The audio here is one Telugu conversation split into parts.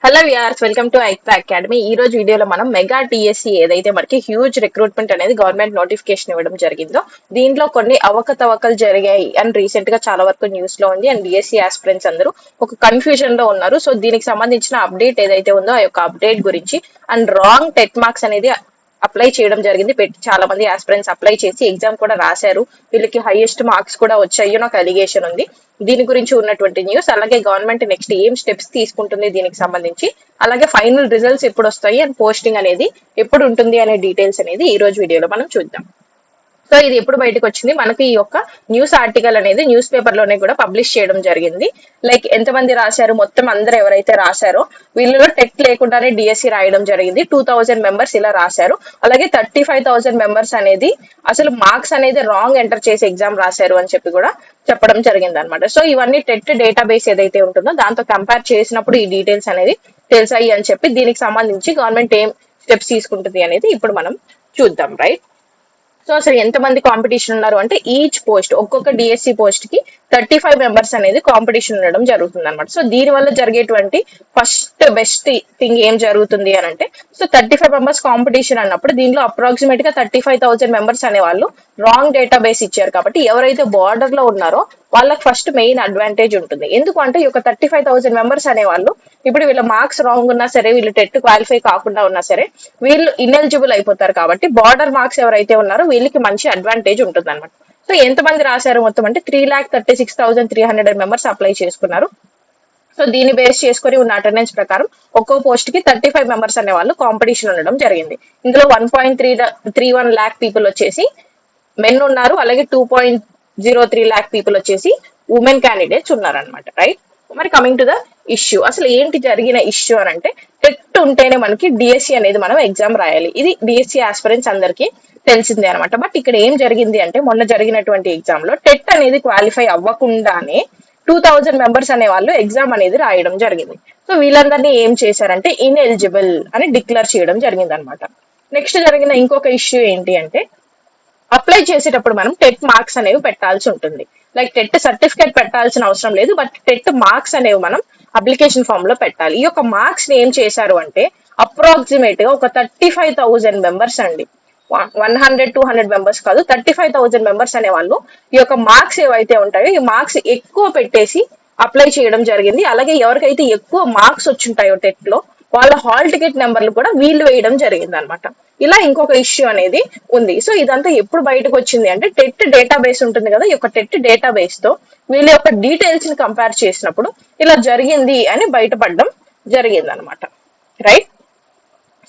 Hello viewers, welcome to Ekta Academy. ఈ రోజు వీడియోలో మనం మెగా టీఎస్సీ ఏదైతే మనకి హ్యూజ్ రిక్రూట్మెంట్ అనేది గవర్నమెంట్ నోటిఫికేషన్ ఇవ్వడం జరిగిందో దీంట్లో కొన్ని అవకతవకలు జరిగాయి అని రీసెంట్ గా చాలా వరకు న్యూస్ లో ఉంది. అండ్ డిఎస్సీ ఆస్పిరెంట్స్ అందరూ ఒక కన్ఫ్యూజన్ లో ఉన్నారు. సో దీనికి సంబంధించిన అప్డేట్ ఏదైతే ఉందో ఆ యొక్క అప్డేట్ గురించి అండ్ రాంగ్ టెట్ మార్క్స్ అనేది అప్లై చేయడం జరిగింది. చాలా మంది ఆస్పిరెంట్స్ అప్లై చేసి ఎగ్జామ్ కూడా రాశారు. వీళ్ళకి హైయెస్ట్ మార్క్స్ కూడా వచ్చాయి అని ఒక అలిగేషన్ ఉంది. దీని గురించి ఉన్నటువంటి న్యూస్, అలాగే గవర్నమెంట్ నెక్స్ట్ ఏం స్టెప్స్ తీసుకుంటుంది దీనికి సంబంధించి, అలాగే ఫైనల్ రిజల్ట్స్ ఎప్పుడు వస్తాయి అండ్ పోస్టింగ్ అనేది ఎప్పుడు ఉంటుంది అనే డీటెయిల్స్ అనేది ఈ రోజు వీడియోలో మనం చూద్దాం. సో ఇది ఎప్పుడు బయటకు వచ్చింది, మనకి ఈ యొక్క న్యూస్ ఆర్టికల్ అనేది న్యూస్ పేపర్ లోనే కూడా పబ్లిష్ చేయడం జరిగింది. లైక్ ఎంతమంది రాశారు, మొత్తం అందరూ ఎవరైతే రాశారో వీళ్ళు టెట్ లేకుండానే డిఎస్సి రాయడం జరిగింది. 2000 మెంబర్స్ ఇలా రాశారు. అలాగే 35,000 మెంబర్స్ అనేది అసలు మార్క్స్ అనేది రాంగ్ ఎంటర్ చేసి ఎగ్జామ్ రాశారు అని చెప్పి కూడా చెప్పడం జరిగింది అనమాట. సో ఇవన్నీ టెట్ డేటాబేస్ ఏదైతే ఉంటుందో దాంతో కంపేర్ చేసినప్పుడు ఈ డీటెయిల్స్ అనేది తెలిసాయి అని చెప్పి దీనికి సంబంధించి గవర్నమెంట్ ఏం స్టెప్స్ తీసుకుంటుంది అనేది ఇప్పుడు మనం చూద్దాం. రైట్, సో అసలు ఎంతమంది కాంపిటీషన్ ఉన్నారు అంటే ఈచ్ పోస్ట్, ఒక్కొక్క డిఎస్సి పోస్ట్ కి 35 మెంబర్స్ అనేది కాంపిటీషన్ ఉండడం జరుగుతుంది అనమాట. సో దీని వల్ల జరిగేటువంటి ఫస్ట్ బెస్ట్ థింగ్ ఏం జరుగుతుంది అని అంటే, సో 35 మెంబర్స్ కాంపిటీషన్ అన్నప్పుడు దీనిలో అప్రాక్సిమేట్ గా 35,000 మెంబర్స్ అనే వాళ్ళు రాంగ్ డేటా బేస్ ఇచ్చారు. కాబట్టి ఎవరైతే బార్డర్ లో ఉన్నారో వాళ్ళకి ఫస్ట్ మెయిన్ అడ్వాంటేజ్ ఉంటుంది. ఎందుకు అంటే ఈ యొక్క 35,000 మెంబర్స్ అనే వాళ్ళు ఇప్పుడు వీళ్ళ మార్క్స్ రాంగ్ ఉన్నా సరే, వీళ్ళు టెట్ క్వాలిఫై కాకుండా ఉన్నా సరే వీళ్ళు ఇనెలిజిబుల్ అయిపోతారు. కాబట్టి బార్డర్ మార్క్స్ ఎవరైతే ఉన్నారో వీళ్ళకి మంచి అడ్వాంటేజ్ ఉంటుంది అనమాట. సో ఎంతమంది రాశారు మొత్తం అంటే 3,36,300 మెంబర్స్ అప్లై చేసుకున్నారు. సో దీన్ని బేస్ చేసుకుని ఉన్న అటెండెన్స్ ప్రకారం ఒక్కో పోస్ట్ కి 35 మెంబర్స్ అనే వాళ్ళు కాంపిటీషన్ ఉండడం జరిగింది. ఇందులో 1.31 lakh పీపుల్ వచ్చేసి మెన్ ఉన్నారు. అలాగే 2.03 lakh పీపుల్ వచ్చేసి ఉమెన్ క్యాండిడేట్స్ ఉన్నారనమాట. రైట్, మరి కమింగ్ టు ద ఇష్యూ, అసలు ఏంటి జరిగిన ఇష్యూ అని అంటే, టెట్ ఉంటేనే మనకి డిఎస్సి అనేది మనం ఎగ్జామ్ రాయాలి. ఇది డిఎస్సి ఆస్పిరెంట్స్ అందరికీ తెలిసిందే అనమాట. బట్ ఇక్కడ ఏం జరిగింది అంటే, మొన్న జరిగినటువంటి ఎగ్జామ్ లో టెట్ అనేది క్వాలిఫై అవ్వకుండానే 2000 మెంబర్స్ అనే వాళ్ళు ఎగ్జామ్ అనేది రాయడం జరిగింది. సో వీళ్ళందరినీ ఏం చేశారంటే ఇన్ఎలిజిబుల్ అని డిక్లేర్ చేయడం జరిగింది అనమాట. నెక్స్ట్ జరిగిన ఇంకొక ఇష్యూ ఏంటి అంటే, అప్లై చేసేటప్పుడు మనం టెట్ మార్క్స్ అనేవి పెట్టాల్సి ఉంటుంది. లైక్ టెట్ సర్టిఫికేట్ పెట్టాల్సిన అవసరం లేదు, బట్ టెట్ మార్క్స్ అనేవి మనం అప్లికేషన్ ఫామ్ లో పెట్టాలి. ఈ యొక్క మార్క్స్ ని ఏం చేశారు అంటే అప్రాక్సిమేట్ గా ఒక 35,000 మెంబర్స్ అండి, 100-200 మెంబర్స్ కాదు, 35,000 మెంబర్స్ అనే వాళ్ళు ఈ యొక్క మార్క్స్ ఏవైతే ఉంటాయో ఈ మార్క్స్ ఎక్కువ పెట్టేసి అప్లై చేయడం జరిగింది. అలాగే ఎవరికైతే ఎక్కువ మార్క్స్ వచ్చుంటాయో టెట్ లో వాళ్ళ హాల్ టికెట్ నెంబర్లు కూడా వీళ్ళు వేయడం జరిగింది అనమాట. ఇలా ఇంకొక ఇష్యూ అనేది ఉంది. సో ఇదంతా ఎప్పుడు బయటకు వచ్చింది అంటే, టెట్ డేటాబేస్ ఉంటుంది కదా, ఈ యొక్క టెట్ డేటాబేస్ తో వీళ్ళ యొక్క డీటెయిల్స్ ని కంపేర్ చేసినప్పుడు ఇలా జరిగింది అని బయటపడడం జరిగింది అనమాట. రైట్,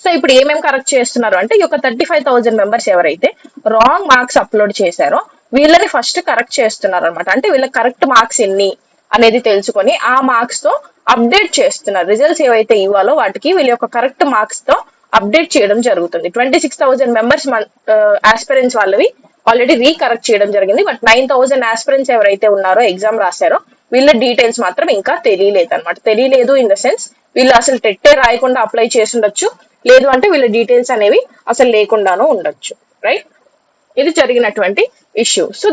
సో ఇప్పుడు ఏమేమి కరెక్ట్ చేస్తున్నారు అంటే, ఈ యొక్క 35,000 మెంబర్స్ ఎవరైతే రాంగ్ మార్క్స్ అప్లోడ్ చేశారో వీళ్ళని ఫస్ట్ కరెక్ట్ చేస్తున్నారు అనమాట. అంటే వీళ్ళ కరెక్ట్ మార్క్స్ ఎన్ని అనేది తెలుసుకొని ఆ మార్క్స్ తో అప్డేట్ చేస్తున్నారు. రిజల్ట్స్ ఏవైతే ఇవ్వాలో వాటికి వీళ్ళ యొక్క కరెక్ట్ మార్క్స్ తో అప్డేట్ చేయడం జరుగుతుంది. 26,000 మెంబర్స్ ఆస్పిరెంట్స్ వాళ్ళవి ఆల్రెడీ రీకరెక్ట్ చేయడం జరిగింది. బట్ 9,000 ఆస్పిరెంట్స్ ఎవరైతే ఉన్నారో ఎగ్జామ్ రాశారో వీళ్ళ డీటెయిల్స్ మాత్రం ఇంకా తెలియలేదు అనమాట. తెలియలేదు ఇన్ ద సెన్స్ వీళ్ళు అసలు టెట్టే రాయకుండా అప్లై చేసి ఉండొచ్చు, లేదు అంటే వీళ్ళ డీటెయిల్స్ అనేవి అసలు లేకుండానూ ఉండొచ్చు. రైట్, ఇది జరిగినటువంటి ఇష్యూ. సో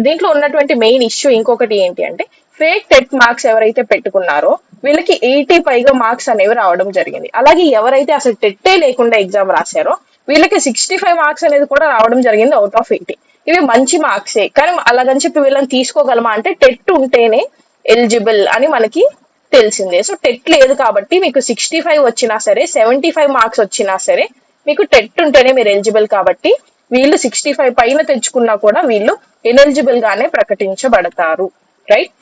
దీంట్లో ఉన్నటువంటి మెయిన్ ఇష్యూ ఇంకొకటి ఏంటి అంటే, ఫేక్ టెట్ మార్క్స్ ఎవరైతే పెట్టుకున్నారో వీళ్ళకి 80 పైగా మార్క్స్ అనేవి రావడం జరిగింది. అలాగే ఎవరైతే అసలు టెట్టే లేకుండా ఎగ్జామ్ రాశారో వీళ్ళకి 65 మార్క్స్ అనేది కూడా రావడం జరిగింది అవుట్ ఆఫ్ 80. ఇవి మంచి మార్క్సే, కానీ అలాగని చెప్పి వీళ్ళని తీసుకోగలమా అంటే, టెట్ ఉంటేనే ఎలిజిబుల్ అని మనకి తెలిసిందే. సో టెట్ లేదు కాబట్టి మీకు 65 వచ్చినా సరే, 75 మార్క్స్ వచ్చినా సరే మీకు టెట్ ఉంటేనే మీరు ఎలిజిబుల్. కాబట్టి వీళ్ళు 65 పైన తెచ్చుకున్నా కూడా వీళ్ళు ఇనెలిజిబుల్ గానే ప్రకటించబడతారు. Right,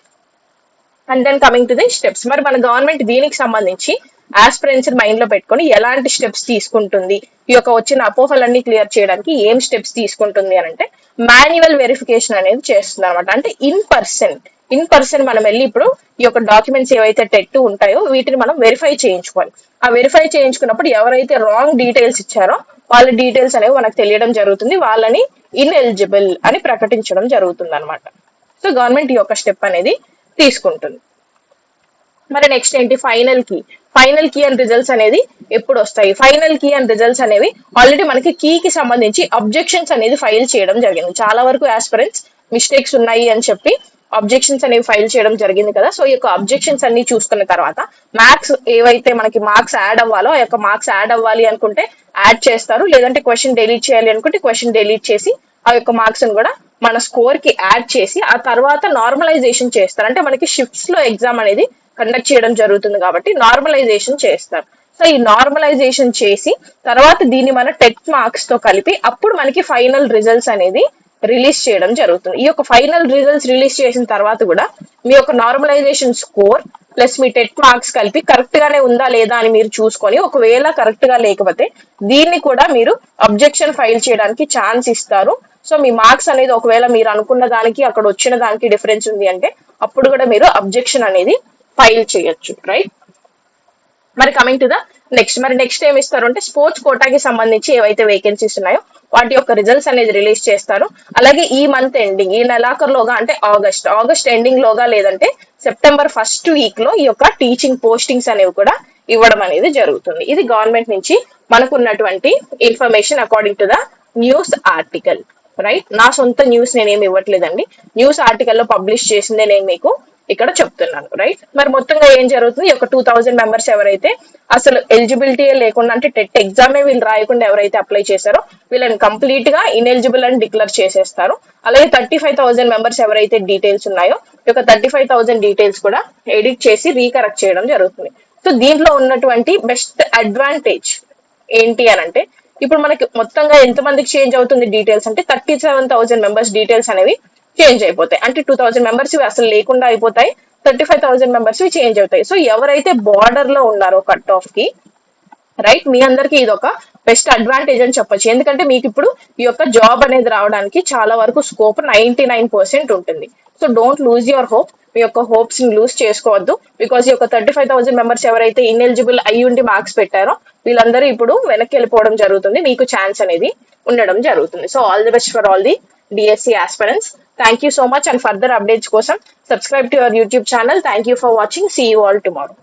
and then coming to the steps, మరి మన గవర్నమెంట్ దీనికి సంబంధించి ఆస్పిరెంట్స్ మైండ్ లో పెట్టుకొని ఎలాంటి స్టెప్స్ తీసుకుంటుంది, ఈ యొక్క వచ్చిన అపోహలన్నీ క్లియర్ చేయడానికి ఏం స్టెప్స్ తీసుకుంటుంది అని అంటే, మాన్యువల్ వెరిఫికేషన్ అనేది చేస్తుంది అనమాట. అంటే ఇన్ పర్సన్ మనం వెళ్ళి ఇప్పుడు ఈ యొక్క డాక్యుమెంట్స్ ఏవైతే టెట్ ఉంటాయో వీటిని మనం వెరిఫై చేయించుకోవాలి. ఆ వెరిఫై చేయించుకున్నప్పుడు ఎవరైతే రాంగ్ డీటెయిల్స్ ఇచ్చారో వాళ్ళ డీటెయిల్స్ అనేవి మనకు తెలియడం జరుగుతుంది, వాళ్ళని ఇన్ఎలిజిబుల్ అని ప్రకటించడం జరుగుతుంది అనమాట. సో గవర్నమెంట్ ఈ యొక్క స్టెప్ అనేది తీసుకుంటుంది. మరి నెక్స్ట్ ఏంటి, ఫైనల్ కీ అండ్ రిజల్ట్స్ అనేది ఎప్పుడు వస్తాయి? ఫైనల్ కీ అండ్ రిజల్ట్స్ అనేవి ఆల్రెడీ మనకి కీకి సంబంధించి అబ్జెక్షన్స్ అనేది ఫైల్ చేయడం జరిగింది. చాలా వరకు ఆస్పిరెంట్స్ మిస్టేక్స్ ఉన్నాయి అని చెప్పి అబ్జెక్షన్స్ అనేవి ఫైల్ చేయడం జరిగింది కదా. సో ఈ యొక్క అబ్జెక్షన్స్ అన్ని చూసుకున్న తర్వాత మ్యాథ్స్ ఏవైతే మనకి మార్క్స్ యాడ్ అవ్వాలో ఆ యొక్క మార్క్స్ యాడ్ అవ్వాలి అనుకుంటే యాడ్ చేస్తారు, లేదంటే క్వశ్చన్ డిలీట్ చేయాలి అనుకుంటే క్వశ్చన్ డిలీట్ చేసి ఆ యొక్క మార్క్స్ కూడా మన స్కోర్ కి యాడ్ చేసి ఆ తర్వాత నార్మలైజేషన్ చేస్తారు. అంటే మనకి షిఫ్ట్స్ లో ఎగ్జామ్ అనేది కండక్ట్ చేయడం జరుగుతుంది కాబట్టి నార్మలైజేషన్ చేస్తారు. సో ఈ నార్మలైజేషన్ చేసి తర్వాత దీన్ని మన టెట్ మార్క్స్ తో కలిపి అప్పుడు మనకి ఫైనల్ రిజల్ట్స్ అనేది రిలీజ్ చేయడం జరుగుతుంది. ఈ యొక్క ఫైనల్ రిజల్ట్స్ రిలీజ్ చేసిన తర్వాత కూడా మీ యొక్క నార్మలైజేషన్ స్కోర్ ప్లస్ మీ టెట్ మార్క్స్ కలిపి కరెక్ట్ గానే ఉందా లేదా అని మీరు చూసుకొని, ఒకవేళ కరెక్ట్ గా లేకపోతే దీన్ని కూడా మీరు అబ్జెక్షన్ ఫైల్ చేయడానికి ఛాన్స్ ఇస్తారు. సో మీ మార్క్స్ అనేది ఒకవేళ మీరు అనుకున్న దానికి అక్కడ వచ్చిన దానికి డిఫరెన్స్ ఉంది అంటే అప్పుడు కూడా మీరు అబ్జెక్షన్ అనేది ఫైల్ చేయొచ్చు, రైట్. మరి కమింగ్ టు ద నెక్స్ట్ ఏమి ఇస్తారు అంటే స్పోర్ట్స్ కోటాకి సంబంధించి ఏవైతే వేకెన్సీస్ ఉన్నాయో వాటి యొక్క రిజల్ట్స్ అనేది రిలీజ్ చేస్తారు. అలాగే ఈ మంత్ ఎండింగ్, ఈ నెలాఖరులోగా అంటే ఆగస్ట్ ఎండింగ్ లోగా లేదంటే సెప్టెంబర్ ఫస్ట్ వీక్ లో ఈ యొక్క టీచింగ్ పోస్టింగ్స్ అనేవి కూడా ఇవ్వడం అనేది జరుగుతుంది. ఇది గవర్నమెంట్ నుంచి మనకు ఉన్నటువంటి information according to the news article, right. నా సొంత న్యూస్ నేనేమి ఇవ్వట్లేదండి, న్యూస్ ఆర్టికల్లో పబ్లిష్ చేసిందే నేను మీకు ఇక్కడ చెప్తున్నాను, రైట్. మరి మొత్తంగా ఏం జరుగుతుంది, ఒక 2000 మెంబర్స్ ఎవరైతే అసలు ఎలిజిబిలిటీ లేకుండా అంటే టెట్ ఎగ్జామే వీళ్ళు రాయకుండా ఎవరైతే అప్లై చేశారో వీళ్ళని కంప్లీట్ గా ఇన్ఎలిజిబుల్ అని డిక్లేర్ చేసేస్తారు. అలాగే 35,000 మెంబర్స్ ఎవరైతే డీటెయిల్స్ ఉన్నాయో ఈ యొక్క 35,000 డీటెయిల్స్ కూడా ఎడిట్ చేసి రీకరెక్ట్ చేయడం జరుగుతుంది. సో దీంట్లో ఉన్నటువంటి బెస్ట్ అడ్వాంటేజ్ ఏంటి అని అంటే ఇప్పుడు మనకి మొత్తంగా ఎంత మందికి చేంజ్ అవుతుంది డీటెయిల్స్ అంటే 37,000 మెంబర్స్ డీటెయిల్స్ అనేవి చేంజ్ అయిపోతాయి. అంటే 2,000 మెంబర్స్ అసలు లేకుండా అయిపోతాయి, 35,000 మెంబర్స్ చేంజ్ అవుతాయి. సో ఎవరైతే బార్డర్ లో ఉన్నారో కట్ ఆఫ్ కి, రైట్, మీ అందరికి ఇది ఒక బెస్ట్ అడ్వాంటేజ్ అని చెప్పొచ్చు. ఎందుకంటే మీకు ఇప్పుడు ఈ యొక్క జాబ్ అనేది రావడానికి చాలా వరకు స్కోప్ 99% ఉంటుంది. So don't lose your hope, మీ యొక్క హోప్స్ ని లూజ్ చేసుకోవద్దు. బికాస్ ఈ యొక్క 35,000 మెంబర్స్ ఎవరైతే ఇన్ఎలిజిబుల్ అయ్యి ఉండి మార్క్స్ పెట్టారో వీళ్ళందరూ ఇప్పుడు వెనక్కి వెళ్ళిపోవడం జరుగుతుంది, మీకు ఛాన్స్ అనేది ఉండడం జరుగుతుంది. So all the best for all the DSC aspirants. Thank you so much, and further updates కోసం subscribe to our YouTube channel. Thank you for watching. See you all tomorrow.